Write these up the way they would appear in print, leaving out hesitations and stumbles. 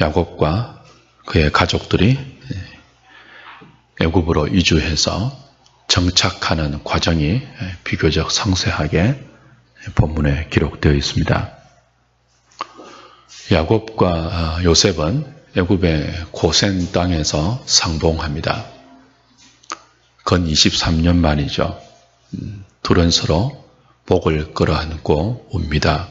야곱과 그의 가족들이 애굽으로 이주해서 정착하는 과정이 비교적 상세하게 본문에 기록되어 있습니다. 야곱과 요셉은 애굽의 고센 땅에서 상봉합니다. 건 23년 만이죠. 둘은 서로 목을 끌어안고 웁니다.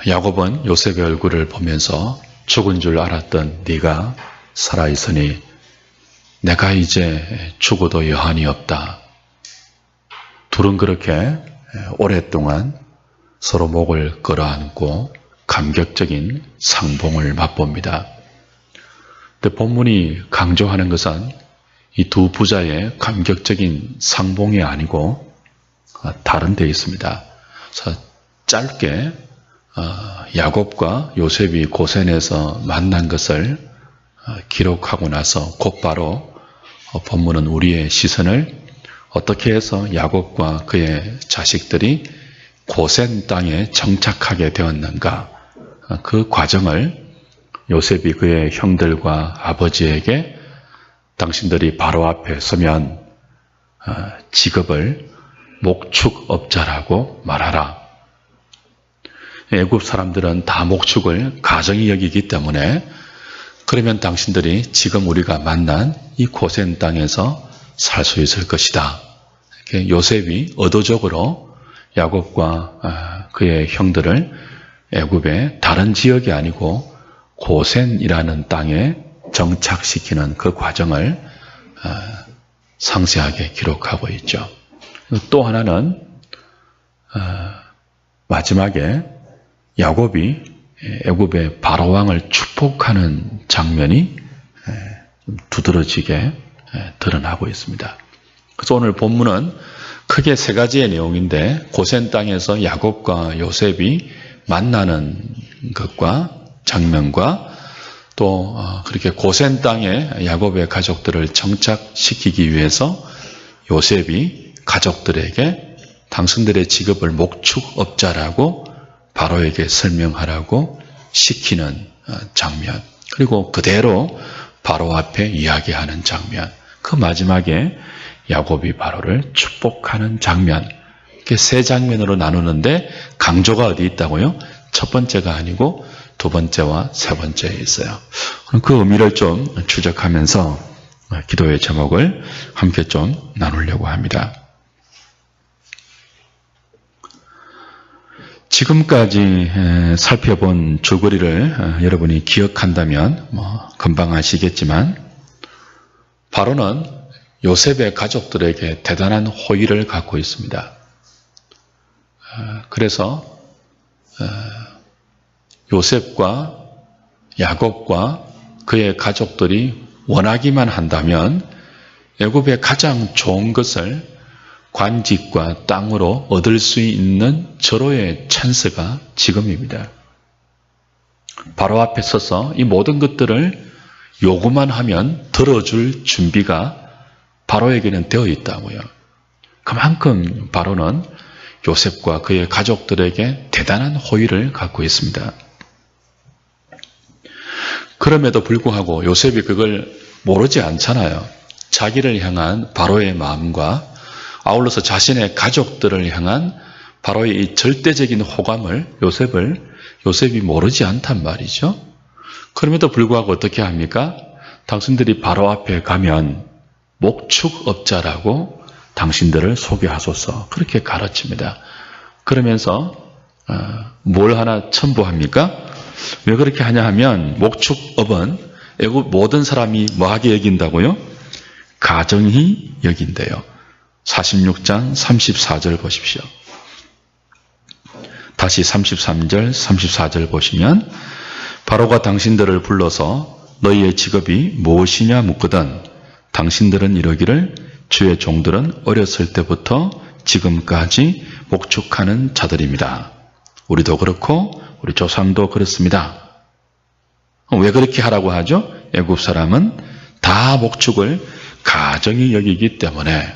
야곱은 요셉의 얼굴을 보면서 죽은 줄 알았던 네가 살아있으니 내가 이제 죽어도 여한이 없다. 둘은 그렇게 오랫동안 서로 목을 끌어안고 감격적인 상봉을 맛봅니다. 근데 본문이 강조하는 것은 이 두 부자의 감격적인 상봉이 아니고 다른 데 있습니다. 그래서 짧게 야곱과 요셉이 고센에서 만난 것을 기록하고 나서 곧바로 본문은 우리의 시선을 어떻게 해서 야곱과 그의 자식들이 고센 땅에 정착하게 되었는가, 그 과정을 요셉이 그의 형들과 아버지에게 당신들이 바로 앞에 서면 직업을 목축업자라고 말하라. 애굽 사람들은 다 목축을 가정이 여기기 때문에 그러면 당신들이 지금 우리가 만난 이 고센 땅에서 살 수 있을 것이다. 이렇게 요셉이 의도적으로 야곱과 그의 형들을 애굽의 다른 지역이 아니고 고센이라는 땅에 정착시키는 그 과정을 상세하게 기록하고 있죠. 또 하나는 마지막에 야곱이 애굽의 바로왕을 축복하는 장면이 두드러지게 드러나고 있습니다. 그래서 오늘 본문은 크게 세 가지의 내용인데 고센 땅에서 야곱과 요셉이 만나는 것과 장면과 또 그렇게 고센 땅에 야곱의 가족들을 정착시키기 위해서 요셉이 가족들에게 당신들의 직업을 목축업자라고 바로에게 설명하라고 시키는 장면, 그리고 그대로 바로 앞에 이야기하는 장면, 그 마지막에 야곱이 바로를 축복하는 장면, 이렇게 세 장면으로 나누는데 강조가 어디 있다고요? 첫 번째가 아니고 두 번째와 세 번째에 있어요. 그 의미를 좀 추적하면서 기도의 제목을 함께 좀 나누려고 합니다. 지금까지 살펴본 줄거리를 여러분이 기억한다면 금방 아시겠지만 바로는 요셉의 가족들에게 대단한 호의를 갖고 있습니다. 그래서 요셉과 야곱과 그의 가족들이 원하기만 한다면 애굽의 가장 좋은 것을 관직과 땅으로 얻을 수 있는 절호의 찬스가 지금입니다. 바로 앞에 서서 이 모든 것들을 요구만 하면 들어줄 준비가 바로에게는 되어 있다고요. 그만큼 바로는 요셉과 그의 가족들에게 대단한 호의를 갖고 있습니다. 그럼에도 불구하고 요셉이 그걸 모르지 않잖아요. 자기를 향한 바로의 마음과 아울러서 자신의 가족들을 향한 바로의 이 절대적인 호감을 요셉이 모르지 않단 말이죠. 그럼에도 불구하고 어떻게 합니까? 당신들이 바로 앞에 가면 목축업자라고 당신들을 소개하소서, 그렇게 가르칩니다. 그러면서 뭘 하나 첨부합니까? 왜 그렇게 하냐 하면 목축업은 애굽 모든 사람이 뭐하게 여긴다고요? 가정이 여긴대요. 46장 34절 보십시오. 다시 33절 34절 보시면 바로가 당신들을 불러서 너희의 직업이 무엇이냐 묻거든 당신들은 이러기를 주의 종들은 어렸을 때부터 지금까지 목축하는 자들입니다. 우리도 그렇고 우리 조상도 그렇습니다. 왜 그렇게 하라고 하죠? 애굽 사람은 다 목축을 가정이 여기기 때문에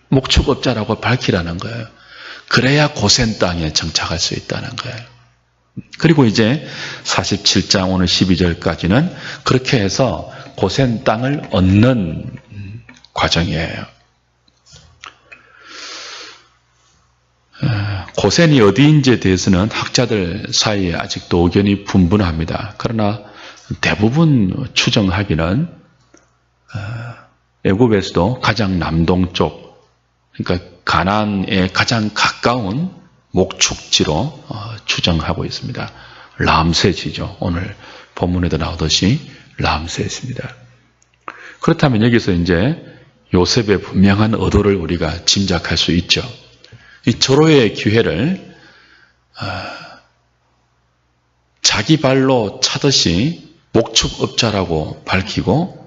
목축업자라고 밝히라는 거예요. 그래야 고센 땅에 정착할 수 있다는 거예요. 그리고 이제 47장 오늘 12절까지는 그렇게 해서 고센 땅을 얻는 과정이에요. 고센이 어디인지에 대해서는 학자들 사이에 아직도 의견이 분분합니다. 그러나 대부분 추정하기는 애굽에서도 가장 남동쪽, 그러니까 가나안에 가장 가까운 목축지로 추정하고 있습니다. 람셋이죠. 오늘 본문에도 나오듯이 람셋입니다. 그렇다면 여기서 이제 요셉의 분명한 의도를 우리가 짐작할 수 있죠. 이 절호의 기회를 자기 발로 차듯이 목축업자라고 밝히고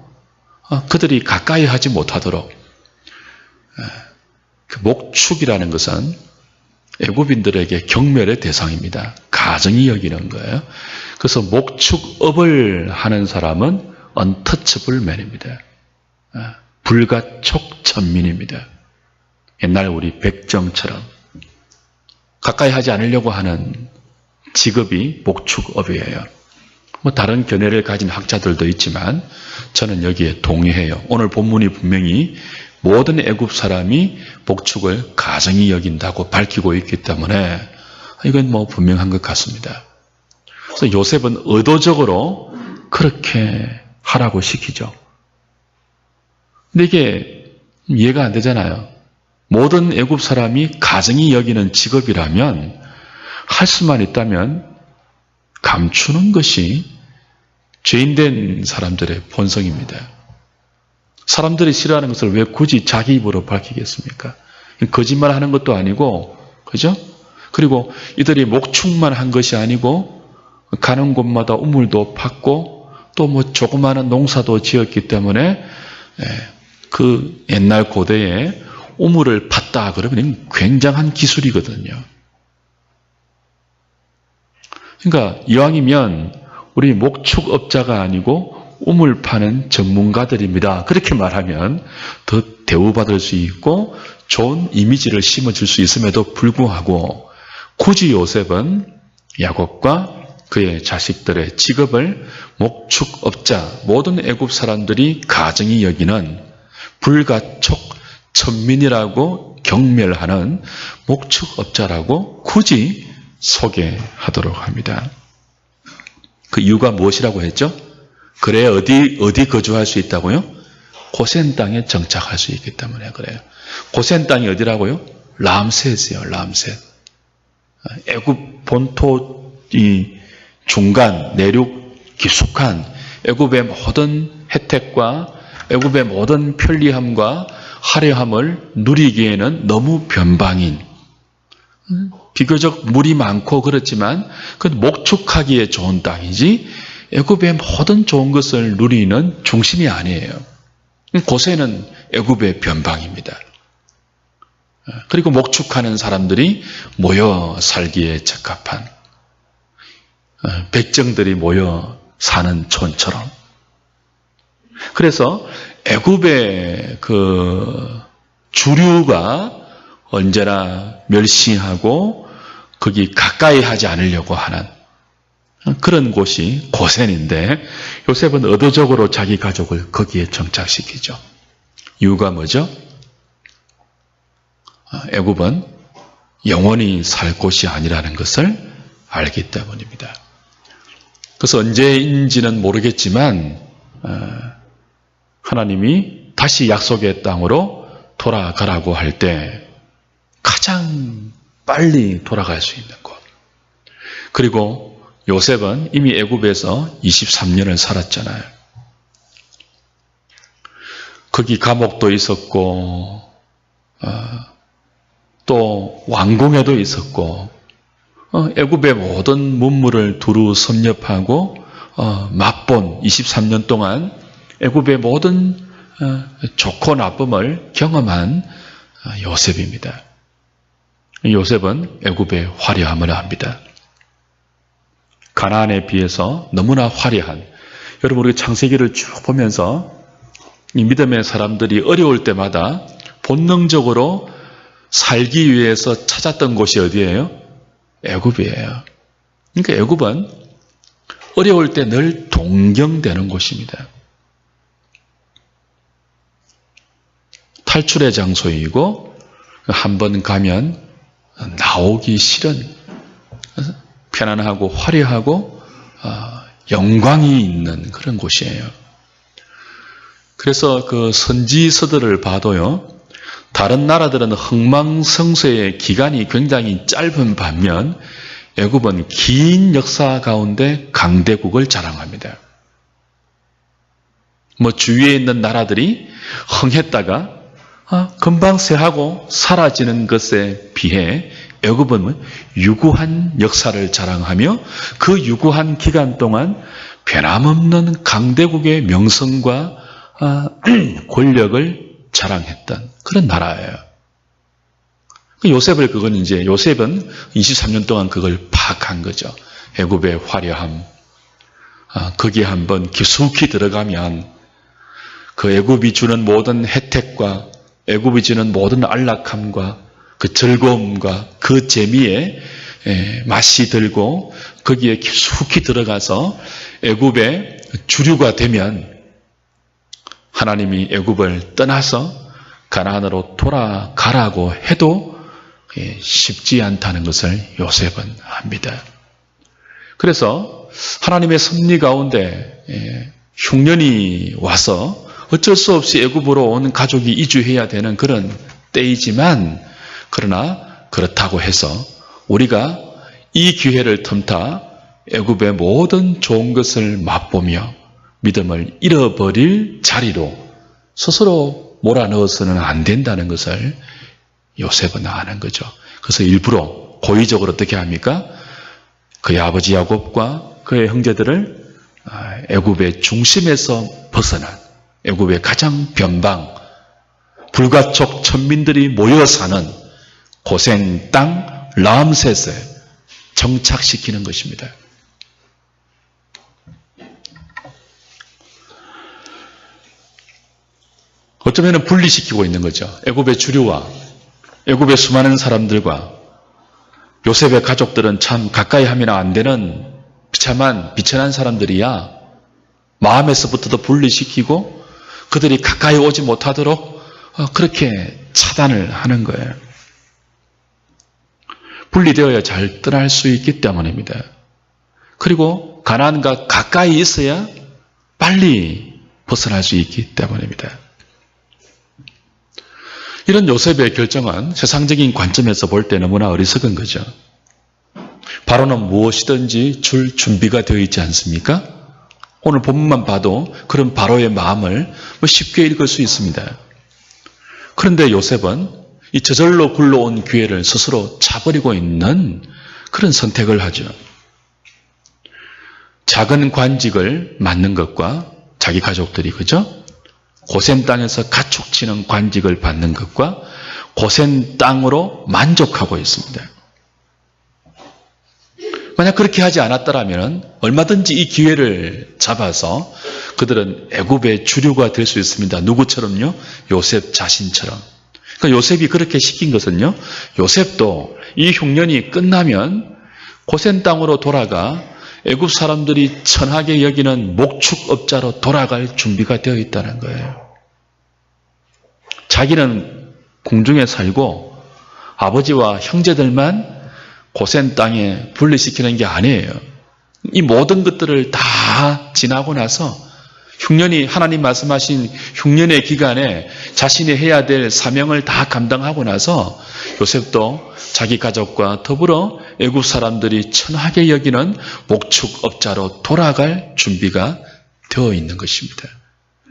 그들이 가까이 하지 못하도록, 그 목축이라는 것은 애굽인들에게 경멸의 대상입니다. 가증히 여기는 거예요. 그래서 목축업을 하는 사람은 untouchable man입니다. 불가촉 천민입니다. 옛날 우리 백정처럼 가까이 하지 않으려고 하는 직업이 목축업이에요. 다른 견해를 가진 학자들도 있지만 저는 여기에 동의해요. 오늘 본문이 분명히 모든 애굽 사람이 목축을 가증히 여긴다고 밝히고 있기 때문에 이건 분명한 것 같습니다. 그래서 요셉은 의도적으로 그렇게 하라고 시키죠. 근데 이게 이해가 안 되잖아요. 모든 애굽 사람이 가증히 여기는 직업이라면 할 수만 있다면 감추는 것이 죄인된 사람들의 본성입니다. 사람들이 싫어하는 것을 왜 굳이 자기 입으로 밝히겠습니까? 거짓말하는 것도 아니고, 그죠? 그리고 이들이 목축만 한 것이 아니고 가는 곳마다 우물도 팠고 또 조그마한 농사도 지었기 때문에 그 옛날 고대에 우물을 팠다 그러면 굉장한 기술이거든요. 그러니까 이왕이면 우리 목축업자가 아니고 우물 파는 전문가들입니다. 그렇게 말하면 더 대우받을 수 있고 좋은 이미지를 심어줄 수 있음에도 불구하고 굳이 요셉은 야곱과 그의 자식들의 직업을 목축업자, 모든 애굽 사람들이 가증히 여기는 불가촉 천민이라고 경멸하는 목축업자라고 굳이 소개하도록 합니다. 그 이유가 무엇이라고 했죠? 그래야 어디 거주할 수 있다고요? 고센 땅에 정착할 수 있기 때문에 그래요. 고센 땅이 어디라고요? 람셋이요, 람셋. 애굽 본토 이 중간 내륙 깊숙한 애굽의 모든 혜택과 애굽의 모든 편리함과 화려함을 누리기에는 너무 변방인, 비교적 물이 많고 그렇지만 그 목축하기에 좋은 땅이지 애굽의 모든 좋은 것을 누리는 중심이 아니에요. 고센은 애굽의 변방입니다. 그리고 목축하는 사람들이 모여 살기에 적합한, 백정들이 모여 사는 촌처럼. 그래서 애굽의 그 주류가 언제나 멸시하고 거기 가까이 하지 않으려고 하는 그런 곳이 고센인데 요셉은 의도적으로 자기 가족을 거기에 정착시키죠. 이유가 뭐죠? 애굽은 영원히 살 곳이 아니라는 것을 알기 때문입니다. 그래서 언제인지는 모르겠지만 하나님이 다시 약속의 땅으로 돌아가라고 할 때 가장 빨리 돌아갈 수 있는 곳. 그리고 요셉은 이미 애굽에서 23년을 살았잖아요. 거기 감옥도 있었고 또 왕궁에도 있었고 애굽의 모든 문물을 두루 섭렵하고 맛본 23년 동안 애굽의 모든 좋고 나쁨을 경험한 요셉입니다. 요셉은 애굽의 화려함을 압니다. 가나안에 비해서 너무나 화려한, 여러분 우리 창세기를 쭉 보면서 이 믿음의 사람들이 어려울 때마다 본능적으로 살기 위해서 찾았던 곳이 어디예요? 애굽이에요. 그러니까 애굽은 어려울 때 늘 동경되는 곳입니다. 탈출의 장소이고 한번 가면 나오기 싫은 편안하고 화려하고 영광이 있는 그런 곳이에요. 그래서 그 선지서들을 봐도요, 다른 나라들은 흥망성쇠의 기간이 굉장히 짧은 반면 애굽은 긴 역사 가운데 강대국을 자랑합니다. 뭐 주위에 있는 나라들이 흥했다가 금방 쇠하고 사라지는 것에 비해 애굽은 유구한 역사를 자랑하며 그 유구한 기간 동안 변함없는 강대국의 명성과 권력을 자랑했던 그런 나라예요. 요셉은 23년 동안 그걸 파악한 거죠. 애굽의 화려함. 거기에 한번 깊숙이 들어가면 그 애굽이 주는 모든 혜택과 애굽이 주는 모든 안락함과 그 즐거움과 그 재미에 맛이 들고 거기에 깊숙이 들어가서 애굽의 주류가 되면 하나님이 애굽을 떠나서 가나안으로 돌아가라고 해도 쉽지 않다는 것을 요셉은 압니다. 그래서 하나님의 섭리 가운데 흉년이 와서 어쩔 수 없이 애굽으로 온 가족이 이주해야 되는 그런 때이지만, 그러나 그렇다고 해서 우리가 이 기회를 틈타 애굽의 모든 좋은 것을 맛보며 믿음을 잃어버릴 자리로 스스로 몰아넣어서는 안 된다는 것을 요셉은 아는 거죠. 그래서 일부러 고의적으로 어떻게 합니까? 그의 아버지 야곱과 그의 형제들을 애굽의 중심에서 벗어난 애굽의 가장 변방, 불가촉 천민들이 모여 사는 고센 땅 람셋에 정착시키는 것입니다. 어쩌면 분리시키고 있는 거죠. 애굽의 주류와 애굽의 수많은 사람들과 요셉의 가족들은 참 가까이 하면 안 되는 비참한 사람들이야. 마음에서부터도 분리시키고 그들이 가까이 오지 못하도록 그렇게 차단을 하는 거예요. 분리되어야 잘 떠날 수 있기 때문입니다. 그리고 가나안과 가까이 있어야 빨리 벗어날 수 있기 때문입니다. 이런 요셉의 결정은 세상적인 관점에서 볼 때 너무나 어리석은 거죠. 바로는 무엇이든지 줄 준비가 되어 있지 않습니까? 오늘 본문만 봐도 그런 바로의 마음을 쉽게 읽을 수 있습니다. 그런데 요셉은 이 저절로 굴러온 기회를 스스로 차버리고 있는 그런 선택을 하죠. 작은 관직을 맡는 것과 자기 가족들이, 그죠? 고센 땅에서 가축치는 관직을 받는 것과 고센 땅으로 만족하고 있습니다. 만약 그렇게 하지 않았더라면 얼마든지 이 기회를 잡아서 그들은 애굽의 주류가 될 수 있습니다. 누구처럼요? 요셉 자신처럼. 그러니까 요셉이 그렇게 시킨 것은요, 요셉도 이 흉년이 끝나면 고센 땅으로 돌아가 애굽 사람들이 천하게 여기는 목축업자로 돌아갈 준비가 되어 있다는 거예요. 자기는 궁중에 살고 아버지와 형제들만 고센 땅에 분리시키는 게 아니에요. 이 모든 것들을 다 지나고 나서 흉년이, 하나님 말씀하신 흉년의 기간에 자신이 해야 될 사명을 다 감당하고 나서 요셉도 자기 가족과 더불어 애굽 사람들이 천하게 여기는 목축업자로 돌아갈 준비가 되어 있는 것입니다.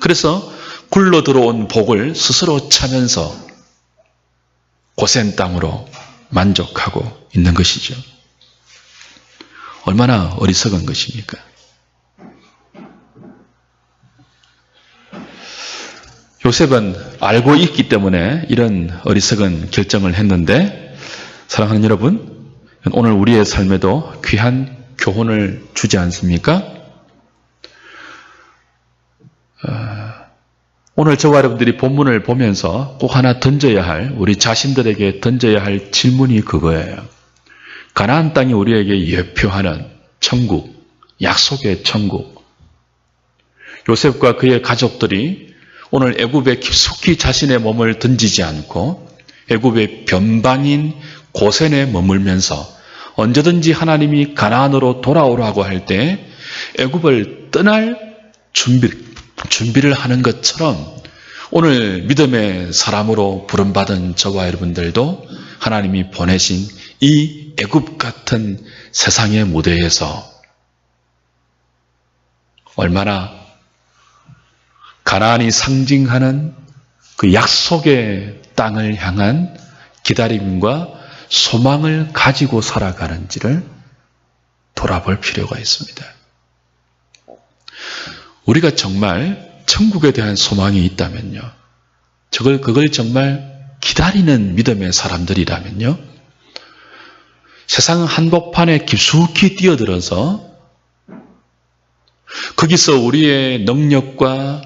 그래서 굴러 들어온 복을 스스로 차면서 고센 땅으로 만족하고 있는 것이죠. 얼마나 어리석은 것입니까? 요셉은 알고 있기 때문에 이런 어리석은 결정을 했는데, 사랑하는 여러분, 오늘 우리의 삶에도 귀한 교훈을 주지 않습니까? 오늘 저와 여러분들이 본문을 보면서 꼭 하나 우리 자신들에게 던져야 할 질문이 그거예요. 가나안 땅이 우리에게 예표하는 천국, 약속의 천국. 요셉과 그의 가족들이 오늘 애굽에 깊숙이 자신의 몸을 던지지 않고 애굽의 변방인 고센에 머물면서 언제든지 하나님이 가나안으로 돌아오라고 할 때 애굽을 떠날 준비를 하는 것처럼 오늘 믿음의 사람으로 부름받은 저와 여러분들도 하나님이 보내신 이 애굽 같은 세상의 무대에서 얼마나 가나안이 상징하는 그 약속의 땅을 향한 기다림과 소망을 가지고 살아가는지를 돌아볼 필요가 있습니다. 우리가 정말 천국에 대한 소망이 있다면요. 그걸 정말 기다리는 믿음의 사람들이라면요. 세상 한복판에 깊숙이 뛰어들어서 거기서 우리의 능력과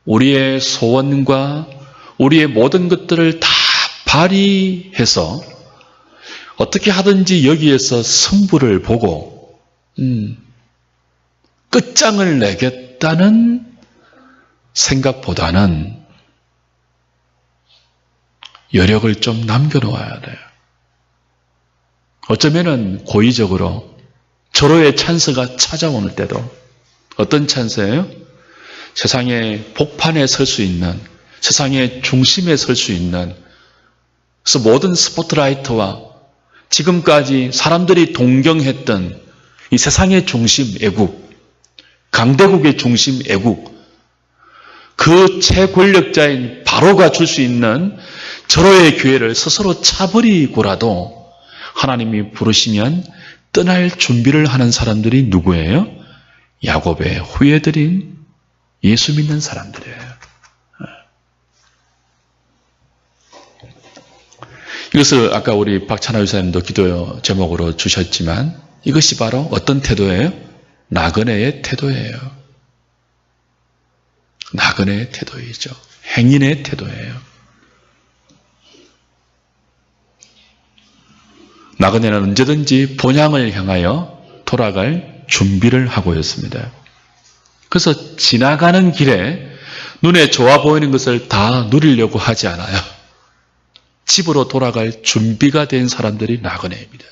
우리의 소원과 우리의 모든 것들을 다 발휘해서 어떻게 하든지 여기에서 승부를 보고 끝장을 내겠다는 생각보다는 여력을 좀 남겨놓아야 돼요. 어쩌면은 고의적으로 절호의 찬스가 찾아오는 때도 어떤 찬스예요? 세상의 복판에 설 수 있는, 세상의 중심에 설 수 있는, 그래서 모든 스포트라이트와 지금까지 사람들이 동경했던 이 세상의 중심 애국, 강대국의 중심 애국, 그 최권력자인 바로가 줄 수 있는 절호의 기회를 스스로 차버리고라도 하나님이 부르시면 떠날 준비를 하는 사람들이 누구예요? 야곱의 후예들인 예수 믿는 사람들이에요. 이것을 아까 우리 박찬하 유사님도 기도 제목으로 주셨지만 이것이 바로 어떤 태도예요? 나그네의 태도예요. 나그네의 태도이죠. 행인의 태도예요. 나그네는 언제든지 본향을 향하여 돌아갈 준비를 하고 있습니다. 그래서 지나가는 길에 눈에 좋아 보이는 것을 다 누리려고 하지 않아요. 집으로 돌아갈 준비가 된 사람들이 나그네입니다.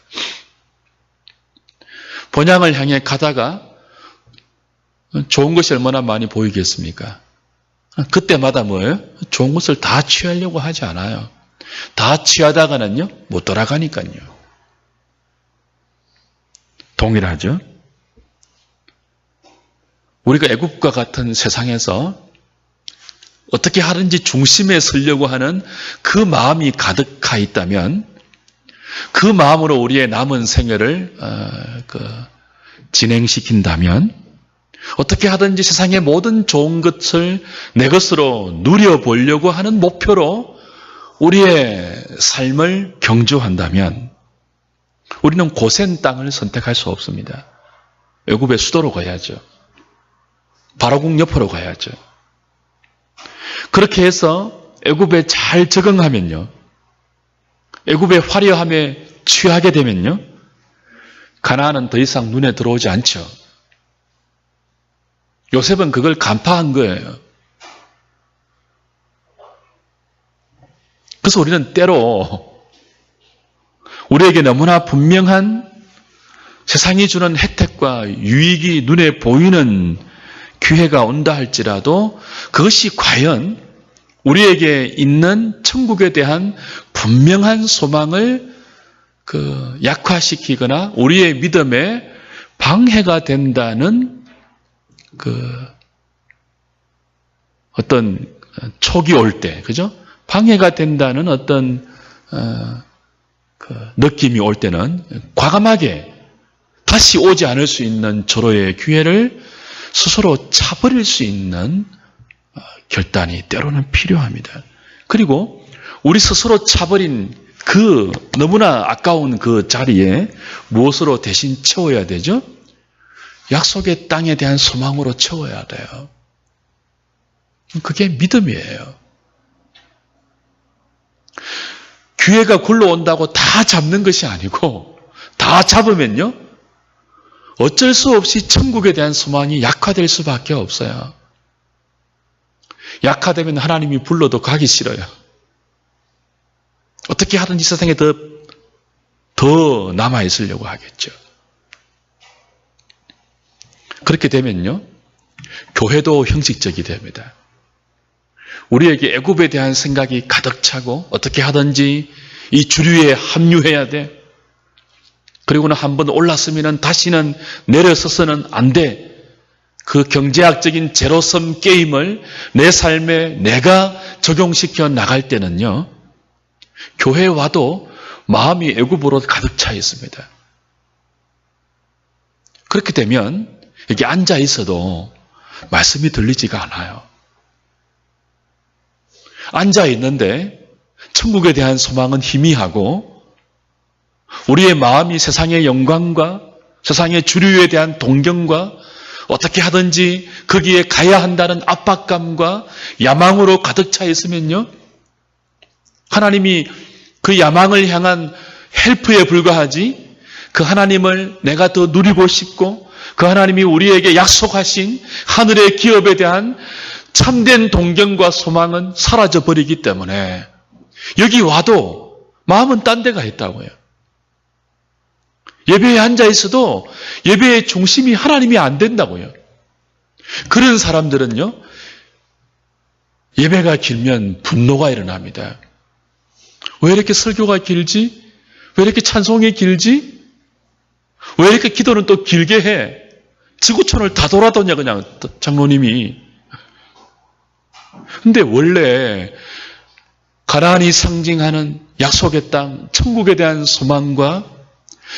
본향을 향해 가다가 좋은 것이 얼마나 많이 보이겠습니까? 그때마다 뭐예요? 좋은 것을 다 취하려고 하지 않아요. 다 취하다가는요, 못 돌아가니까요. 동일하죠? 우리가 애국과 같은 세상에서 어떻게 하든지 중심에 서려고 하는 그 마음이 가득하 있다면 그 마음으로 우리의 남은 생애를 진행시킨다면 어떻게 하든지 세상의 모든 좋은 것을 내 것으로 누려보려고 하는 목표로 우리의 삶을 경주한다면 우리는 고센 땅을 선택할 수 없습니다. 애굽의 수도로 가야죠. 바로국 옆으로 가야죠. 그렇게 해서 애굽에 잘 적응하면요. 애굽의 화려함에 취하게 되면요. 가나안은 더 이상 눈에 들어오지 않죠. 요셉은 그걸 간파한 거예요. 그래서 우리는 때로 우리에게 너무나 분명한 세상이 주는 혜택과 유익이 눈에 보이는 기회가 온다 할지라도 그것이 과연 우리에게 있는 천국에 대한 분명한 소망을 약화시키거나 우리의 믿음에 방해가 된다는 어떤 촉이 올 때, 그죠? 방해가 된다는 어떤 느낌이 올 때는 과감하게 다시 오지 않을 수 있는 절호의 기회를 스스로 차버릴 수 있는 결단이 때로는 필요합니다. 그리고 우리 스스로 차버린 그 너무나 아까운 그 자리에 무엇으로 대신 채워야 되죠? 약속의 땅에 대한 소망으로 채워야 돼요. 그게 믿음이에요. 기회가 굴러온다고 다 잡는 것이 아니고 다 잡으면요. 어쩔 수 없이 천국에 대한 소망이 약화될 수밖에 없어요. 약화되면 하나님이 불러도 가기 싫어요. 어떻게 하든지 세상에 더 남아있으려고 하겠죠. 그렇게 되면요, 교회도 형식적이 됩니다. 우리에게 애굽에 대한 생각이 가득 차고 어떻게 하든지 이 주류에 합류해야 돼. 그리고는 한번 올랐으면 다시는 내려서서는 안 돼. 그 경제학적인 제로섬 게임을 내 삶에 내가 적용시켜 나갈 때는요, 교회에 와도 마음이 애굽으로 가득 차 있습니다. 그렇게 되면 여기 앉아 있어도 말씀이 들리지가 않아요. 앉아 있는데 천국에 대한 소망은 희미하고 우리의 마음이 세상의 영광과 세상의 주류에 대한 동경과 어떻게 하든지 거기에 가야 한다는 압박감과 야망으로 가득 차 있으면요, 하나님이 그 야망을 향한 헬프에 불과하지, 그 하나님을 내가 더 누리고 싶고 그 하나님이 우리에게 약속하신 하늘의 기업에 대한 참된 동경과 소망은 사라져버리기 때문에 여기 와도 마음은 딴 데가 있다고요. 예배에 앉아 있어도 예배의 중심이 하나님이 안 된다고요. 그런 사람들은요, 예배가 길면 분노가 일어납니다. 왜 이렇게 설교가 길지? 왜 이렇게 찬송이 길지? 왜 이렇게 기도는 또 길게 해? 지구촌을 다 돌아도냐 그냥 장로님이. 근데 원래 가나안이 상징하는 약속의 땅, 천국에 대한 소망과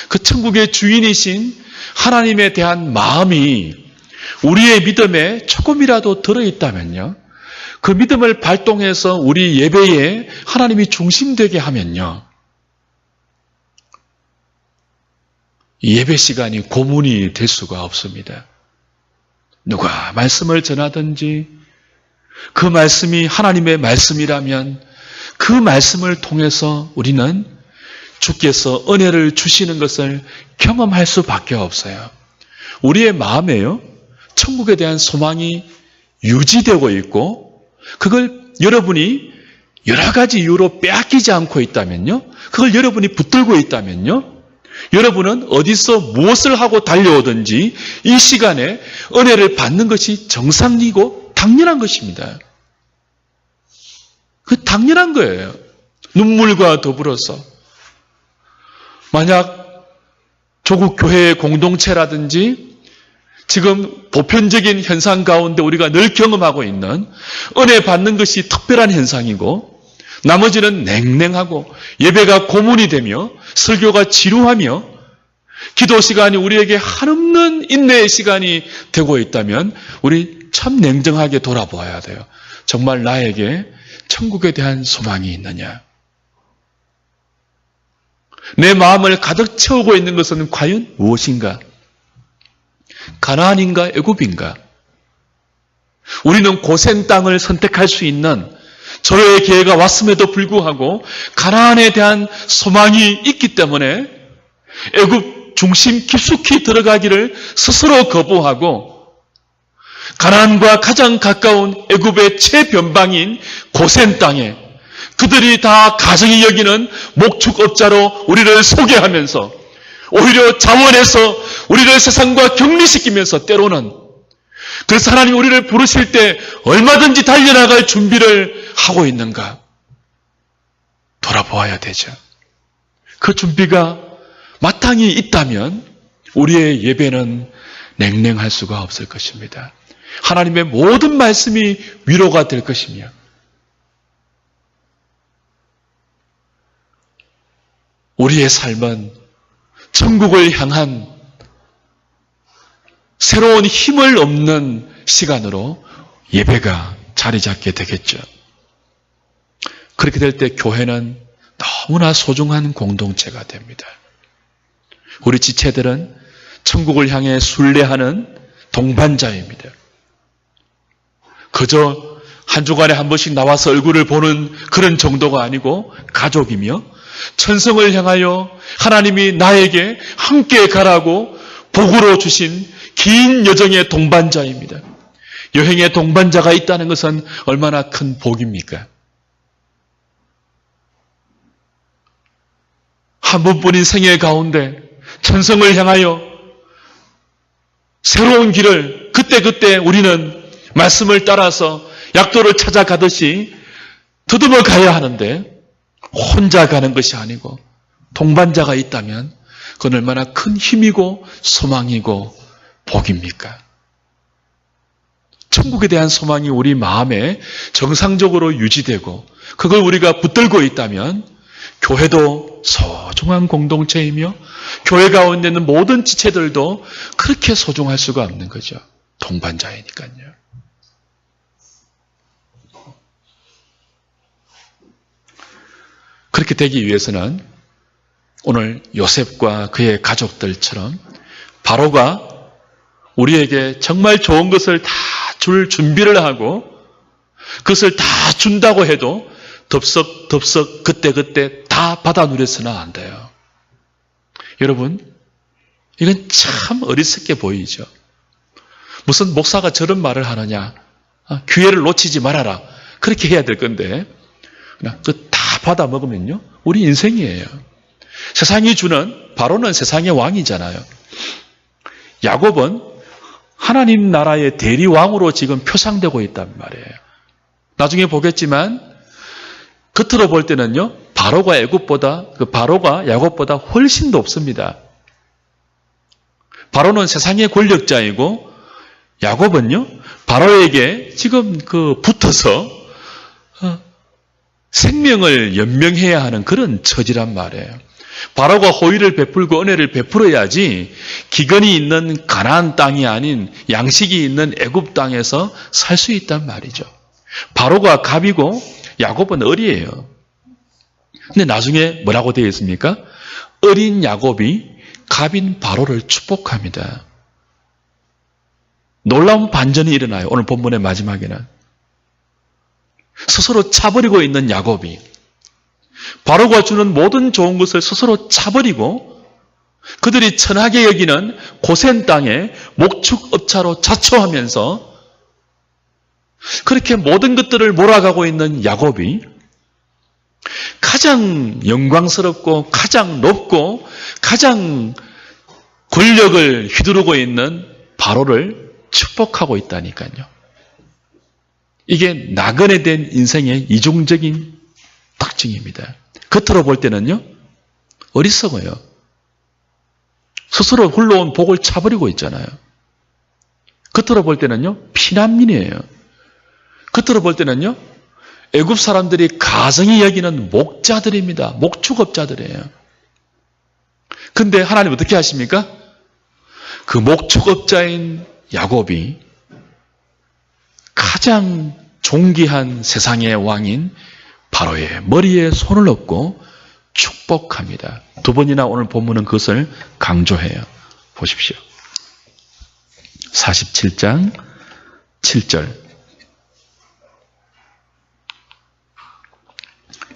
그 천국의 주인이신 하나님에 대한 마음이 우리의 믿음에 조금이라도 들어있다면요, 그 믿음을 발동해서 우리 예배에 하나님이 중심되게 하면요, 예배 시간이 고문이 될 수가 없습니다. 누가 말씀을 전하든지 그 말씀이 하나님의 말씀이라면 그 말씀을 통해서 우리는 주께서 은혜를 주시는 것을 경험할 수밖에 없어요. 우리의 마음에요, 천국에 대한 소망이 유지되고 있고 그걸 여러분이 여러 가지 이유로 빼앗기지 않고 있다면요, 그걸 여러분이 붙들고 있다면요, 여러분은 어디서 무엇을 하고 달려오든지 이 시간에 은혜를 받는 것이 정상이고 당연한 것입니다. 그 당연한 거예요. 눈물과 더불어서. 만약 조국 교회의 공동체라든지 지금 보편적인 현상 가운데 우리가 늘 경험하고 있는 은혜 받는 것이 특별한 현상이고 나머지는 냉랭하고 예배가 고문이 되며 설교가 지루하며 기도 시간이 우리에게 한없는 인내의 시간이 되고 있다면 우리 참 냉정하게 돌아보아야 돼요. 정말 나에게 천국에 대한 소망이 있느냐? 내 마음을 가득 채우고 있는 것은 과연 무엇인가? 가나안인가 애굽인가? 우리는 고센 땅을 선택할 수 있는 절호의 기회가 왔음에도 불구하고 가나안에 대한 소망이 있기 때문에 애굽 중심 깊숙이 들어가기를 스스로 거부하고 가나안과 가장 가까운 애굽의 최변방인 고센 땅에 그들이 다 가정이 여기는 목축업자로 우리를 소개하면서 오히려 자원해서 우리를 세상과 격리시키면서 때로는 그래서 하나님이 우리를 부르실 때 얼마든지 달려나갈 준비를 하고 있는가 돌아보아야 되죠. 그 준비가 마땅히 있다면 우리의 예배는 냉랭할 수가 없을 것입니다. 하나님의 모든 말씀이 위로가 될 것이며 우리의 삶은 천국을 향한 새로운 힘을 얻는 시간으로 예배가 자리 잡게 되겠죠. 그렇게 될 때 교회는 너무나 소중한 공동체가 됩니다. 우리 지체들은 천국을 향해 순례하는 동반자입니다. 그저 한 주간에 한 번씩 나와서 얼굴을 보는 그런 정도가 아니고 가족이며 천성을 향하여 하나님이 나에게 함께 가라고 복으로 주신 긴 여정의 동반자입니다. 여행의 동반자가 있다는 것은 얼마나 큰 복입니까? 한 번뿐인 생애 가운데 천성을 향하여 새로운 길을 그때그때 우리는 말씀을 따라서 약도를 찾아가듯이 더듬어 가야 하는데 혼자 가는 것이 아니고 동반자가 있다면 그건 얼마나 큰 힘이고 소망이고 복입니까? 천국에 대한 소망이 우리 마음에 정상적으로 유지되고 그걸 우리가 붙들고 있다면 교회도 소중한 공동체이며 교회 가운데 있는 모든 지체들도 그렇게 소중할 수가 없는 거죠. 동반자이니까요. 그렇게 되기 위해서는 오늘 요셉과 그의 가족들처럼 바로가 우리에게 정말 좋은 것을 다 줄 준비를 하고 그것을 다 준다고 해도 덥석 그때 다 받아 누려서는 안 돼요. 여러분, 이건 참 어리석게 보이죠. 무슨 목사가 저런 말을 하느냐. 기회를 놓치지 말아라. 그렇게 해야 될 건데 그냥 그 다 받아 먹으면요. 우리 인생이에요. 세상이 주는 바로는 세상의 왕이잖아요. 야곱은 하나님 나라의 대리왕으로 지금 표상되고 있단 말이에요. 나중에 보겠지만 겉으로 볼 때는요. 바로가 야곱보다 훨씬 높습니다. 바로는 세상의 권력자이고 야곱은요. 바로에게 지금 붙어서 생명을 연명해야 하는 그런 처지란 말이에요. 바로가 호의를 베풀고 은혜를 베풀어야지 기근이 있는 가나안 땅이 아닌 양식이 있는 애굽 땅에서 살 수 있단 말이죠. 바로가 갑이고 야곱은 을이에요. 근데 나중에 뭐라고 되어 있습니까? 어린 야곱이 갑인 바로를 축복합니다. 놀라운 반전이 일어나요. 오늘 본문의 마지막에는. 스스로 차버리고 있는 야곱이 바로가 주는 모든 좋은 것을 스스로 차버리고 그들이 천하게 여기는 고센 땅에 목축업자로 자초하면서 그렇게 모든 것들을 몰아가고 있는 야곱이 가장 영광스럽고 가장 높고 가장 권력을 휘두르고 있는 바로를 축복하고 있다니까요. 이게 나그네 된 인생의 이중적인 특징입니다. 겉으로 볼 때는요, 어리석어요. 스스로 흘러온 복을 차버리고 있잖아요. 겉으로 볼 때는요, 피난민이에요. 겉으로 볼 때는요, 애굽 사람들이 가정이 여기는 목자들입니다. 목축업자들이에요. 근데 하나님 어떻게 하십니까? 그 목축업자인 야곱이 가장 존귀한 세상의 왕인 바로의 머리에 손을 얹고 축복합니다. 두 번이나 오늘 본문은 그것을 강조해요. 보십시오. 47장 7절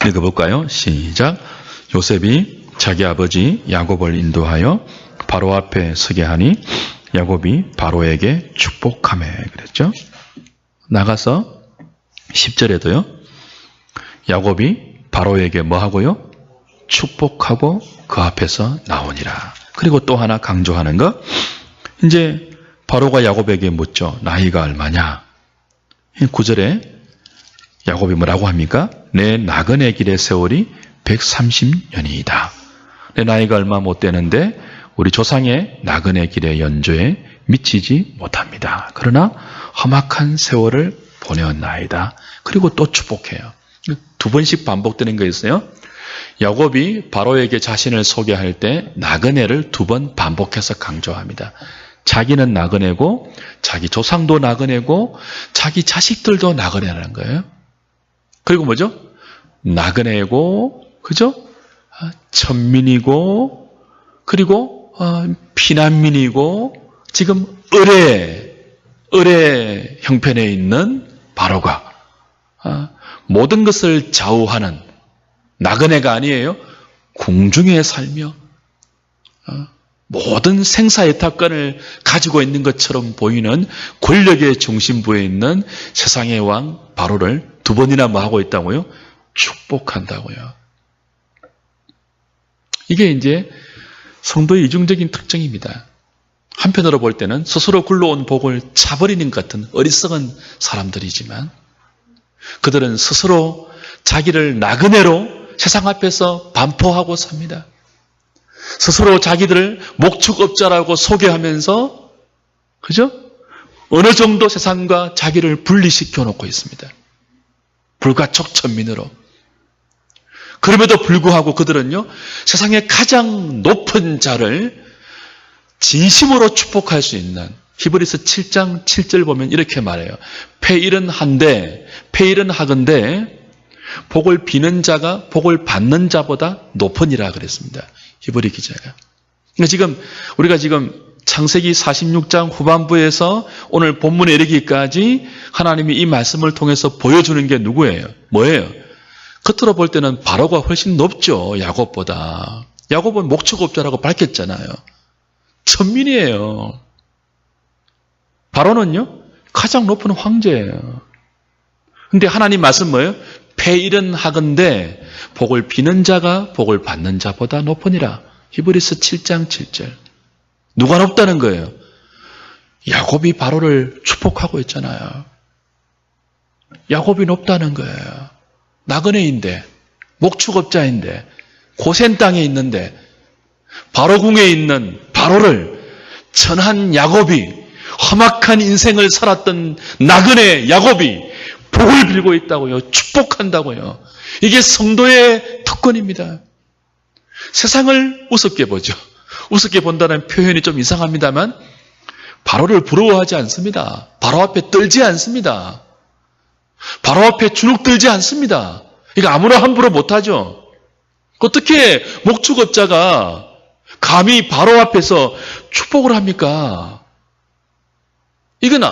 읽어볼까요? 시작. 요셉이 자기 아버지 야곱을 인도하여 바로 앞에 서게 하니 야곱이 바로에게 축복하매 그랬죠. 나가서 10절에도요. 야곱이 바로에게 뭐 하고요? 축복하고 그 앞에서 나오니라. 그리고 또 하나 강조하는 거. 이제 바로가 야곱에게 묻죠. 나이가 얼마냐? 9절에 야곱이 뭐라고 합니까? 내 나그네 길의 세월이 130년이다. 내 나이가 얼마 못 되는데 우리 조상의 나그네 길의 연조에 미치지 못합니다. 그러나 험악한 세월을 보내었나이다. 그리고 또 축복해요. 두 번씩 반복되는 거 있어요. 야곱이 바로에게 자신을 소개할 때 나그네를 두 번 반복해서 강조합니다. 자기는 나그네고 자기 조상도 나그네고 자기 자식들도 나그네라는 거예요. 그리고 뭐죠? 나그네고 그죠? 천민이고 그리고 피난민이고 지금 을의 형편에 있는 바로가 모든 것을 좌우하는 나그네가 아니에요. 궁중에 살며 모든 생사애탁권을 가지고 있는 것처럼 보이는 권력의 중심부에 있는 세상의 왕 바로를 두 번이나 뭐 하고 있다고요? 축복한다고요. 이게 이제 성도의 이중적인 특징입니다. 한편으로 볼 때는 스스로 굴러온 복을 차버리는 것 같은 어리석은 사람들이지만 그들은 스스로 자기를 나그네로 세상 앞에서 반포하고 삽니다. 스스로 자기들을 목축업자라고 소개하면서 그죠? 어느 정도 세상과 자기를 분리시켜 놓고 있습니다. 불가촉천민으로. 그럼에도 불구하고 그들은요, 세상의 가장 높은 자를 진심으로 축복할 수 있는 히브리서 7장 7절 보면 이렇게 말해요. 패일은 하건대 복을 비는 자가 복을 받는 자보다 높으니라 그랬습니다. 히브리 기자가. 그러니까 우리가 지금 창세기 46장 후반부에서 오늘 본문에 이르기까지 하나님이 이 말씀을 통해서 보여주는 게 누구예요? 뭐예요? 겉으로 볼 때는 바로가 훨씬 높죠. 야곱보다. 야곱은 목축업자라고 밝혔잖아요. 천민이에요. 바로는요, 가장 높은 황제예요. 근데 하나님 말씀 뭐예요? 패일은 하건대 복을 비는 자가 복을 받는 자보다 높으니라. 히브리서 7장 7절. 누가 높다는 거예요? 야곱이 바로를 축복하고 있잖아요. 야곱이 높다는 거예요. 나그네인데, 목축업자인데, 고센 땅에 있는데, 바로궁에 있는 바로를 천한 야곱이, 험악한 인생을 살았던 나그네 야곱이 복을 빌고 있다고요. 축복한다고요. 이게 성도의 특권입니다. 세상을 우습게 보죠. 우습게 본다는 표현이 좀 이상합니다만 바로를 부러워하지 않습니다. 바로 앞에 떨지 않습니다. 바로 앞에 주눅들지 않습니다. 이거 아무나 함부로 못하죠. 어떻게 목축업자가 감히 바로 앞에서 축복을 합니까? 이건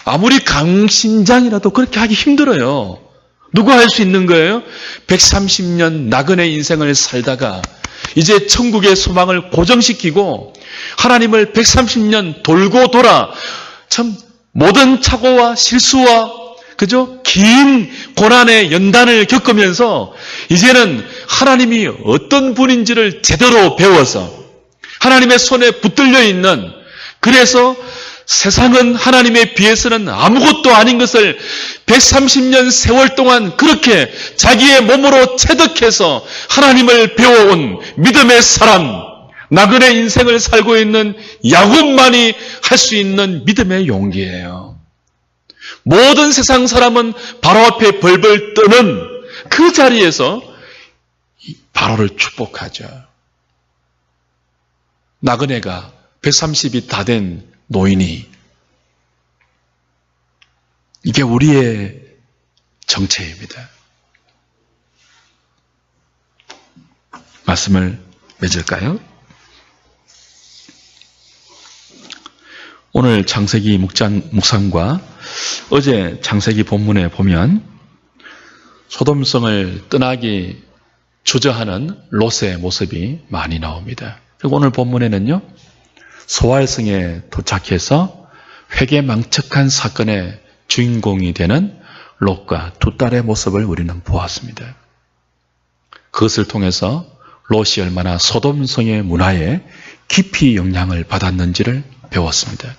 아무리 강신장이라도 그렇게 하기 힘들어요. 누가 할 수 있는 거예요? 130년 나그네 인생을 살다가 이제 천국의 소망을 고정시키고 하나님을 130년 돌고 돌아 참 모든 착오와 실수와 그죠? 긴 고난의 연단을 겪으면서 이제는 하나님이 어떤 분인지를 제대로 배워서 하나님의 손에 붙들려 있는 그래서 세상은 하나님에 비해서는 아무것도 아닌 것을 130년 세월 동안 그렇게 자기의 몸으로 체득해서 하나님을 배워온 믿음의 사람, 나그네 인생을 살고 있는 야곱만이 할 수 있는 믿음의 용기예요. 모든 세상 사람은 바로 앞에 벌벌 떠는 그 자리에서 바로를 축복하죠. 나그네가 130이 다 된 노인이 이게 우리의 정체입니다. 말씀을 맺을까요? 오늘 창세기 묵상과 어제 창세기 본문에 보면 소돔성을 떠나기 주저하는 롯의 모습이 많이 나옵니다. 그리고 오늘 본문에는요, 소알성에 도착해서 회개망측한 사건의 주인공이 되는 롯과 두 딸의 모습을 우리는 보았습니다. 그것을 통해서 롯이 얼마나 소돔성의 문화에 깊이 영향을 받았는지를 배웠습니다.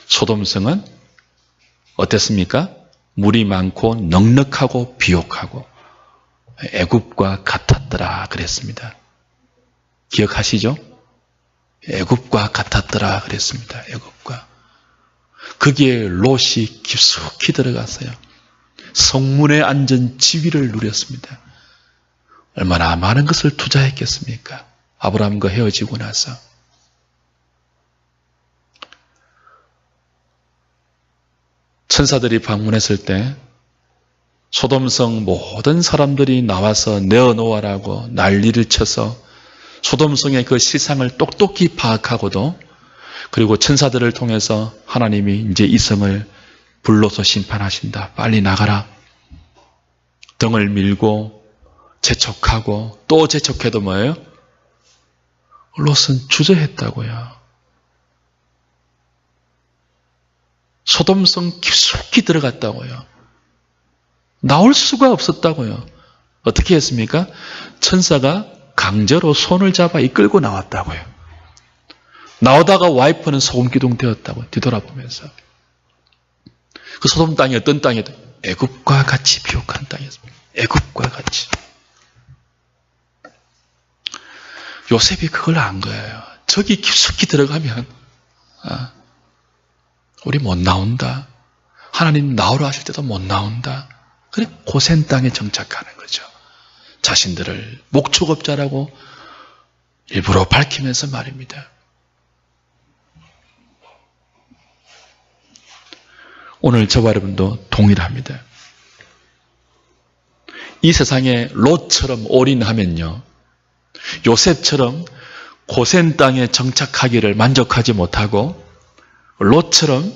소돔성은 어땠습니까? 물이 많고 넉넉하고 비옥하고 애굽과 같았더라 그랬습니다. 기억하시죠? 애굽과 같았더라 그랬습니다. 애굽과. 거기에 롯이 깊숙이 들어갔어요. 성문에 앉은 지위를 누렸습니다. 얼마나 많은 것을 투자했겠습니까? 아브라함과 헤어지고 나서. 천사들이 방문했을 때 소돔성 모든 사람들이 나와서 내어놓아라고 난리를 쳐서 소돔성의 그 실상을 똑똑히 파악하고도 그리고 천사들을 통해서 하나님이 이제 이 성을 불로서 심판하신다. 빨리 나가라. 등을 밀고 재촉하고 또 재촉해도 뭐예요? 롯은 주저했다고요. 소돔성 깊숙이 들어갔다고요. 나올 수가 없었다고요. 어떻게 했습니까? 천사가 강제로 손을 잡아 이끌고 나왔다고요. 나오다가 와이프는 소금기둥 되었다고 뒤돌아보면서. 그 소돔 땅이 어떤 땅이었다? 애굽과 같이 비옥한 땅이었습니다. 애굽과 같이. 요셉이 그걸 안 거예요. 저기 깊숙이 들어가면 우리 못 나온다. 하나님 나오라 하실 때도 못 나온다. 그래 고센 땅에 정착하는 거죠. 자신들을 목축업자라고 일부러 밝히면서 말입니다. 오늘 저와 여러분도 동일합니다. 이 세상에 롯처럼 올인하면요, 요셉처럼 고센 땅에 정착하기를 만족하지 못하고 롯처럼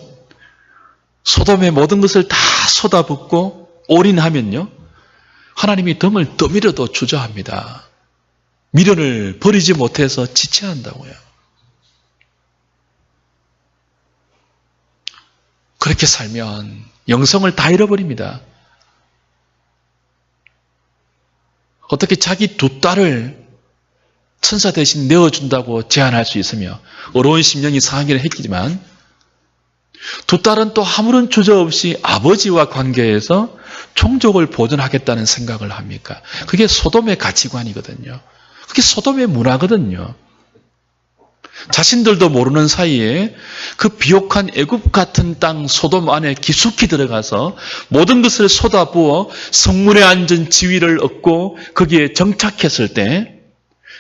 소돔의 모든 것을 다 쏟아붓고 올인하면요, 하나님이 등을 떠밀어도 주저합니다. 미련을 버리지 못해서 지체한다고요. 그렇게 살면 영성을 다 잃어버립니다. 어떻게 자기 두 딸을 천사 대신 내어준다고 제안할 수 있으며, 어려운 심령이 상하기는 했지만 두 딸은 또 아무런 주저 없이 아버지와 관계에서 종족을 보존하겠다는 생각을 합니까? 그게 소돔의 가치관이거든요. 그게 소돔의 문화거든요. 자신들도 모르는 사이에 그 비옥한 애굽 같은 땅 소돔 안에 깊숙이 들어가서 모든 것을 쏟아부어 성문에 앉은 지위를 얻고 거기에 정착했을 때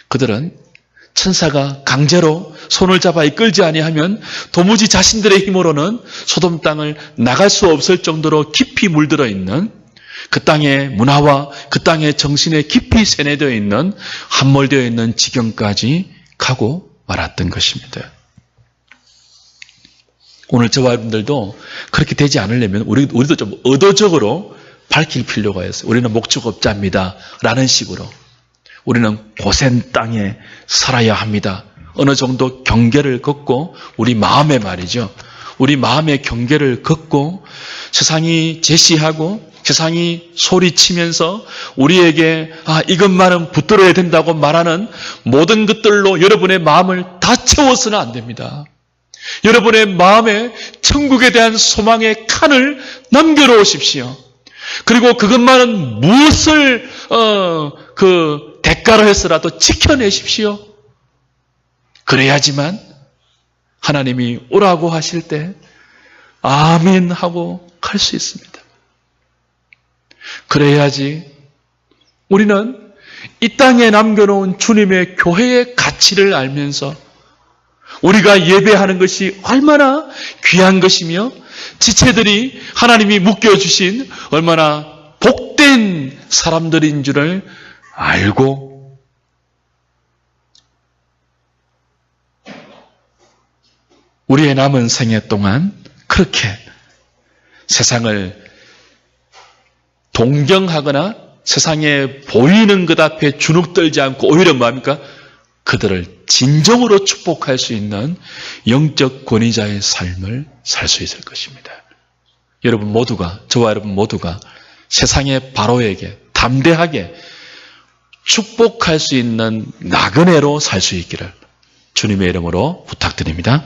그들은 천사가 강제로 손을 잡아 이끌지 아니하면 도무지 자신들의 힘으로는 소돔 땅을 나갈 수 없을 정도로 깊이 물들어 있는 그 땅의 문화와 그 땅의 정신에 깊이 세뇌되어 있는, 함몰되어 있는 지경까지 가고 말았던 것입니다. 오늘 저와 여러분들도 그렇게 되지 않으려면 우리도 좀 의도적으로 밝힐 필요가 있어요. 우리는 목축업자입니다 라는 식으로. 우리는 고센 땅에 살아야 합니다. 어느 정도 경계를 걷고, 우리 마음에 말이죠. 우리 마음의 경계를 걷고 세상이 제시하고 세상이 소리치면서 우리에게 이것만은 붙들어야 된다고 말하는 모든 것들로 여러분의 마음을 다 채워서는 안 됩니다. 여러분의 마음에 천국에 대한 소망의 칸을 남겨놓으십시오. 그리고 그것만은 무엇을 대가로 해서라도 지켜내십시오. 그래야지만 하나님이 오라고 하실 때 아멘 하고 갈 수 있습니다. 그래야지 우리는 이 땅에 남겨놓은 주님의 교회의 가치를 알면서 우리가 예배하는 것이 얼마나 귀한 것이며 지체들이 하나님이 묶여주신 얼마나 복된 사람들인 줄을 알고 우리의 남은 생애 동안 그렇게 세상을 동경하거나 세상에 보이는 것 앞에 주눅들지 않고 오히려 뭡니까? 그들을 진정으로 축복할 수 있는 영적 권위자의 삶을 살 수 있을 것입니다. 여러분 모두가, 저와 여러분 모두가 세상의 바로에게 담대하게 축복할 수 있는 나그네로 살 수 있기를 주님의 이름으로 부탁드립니다.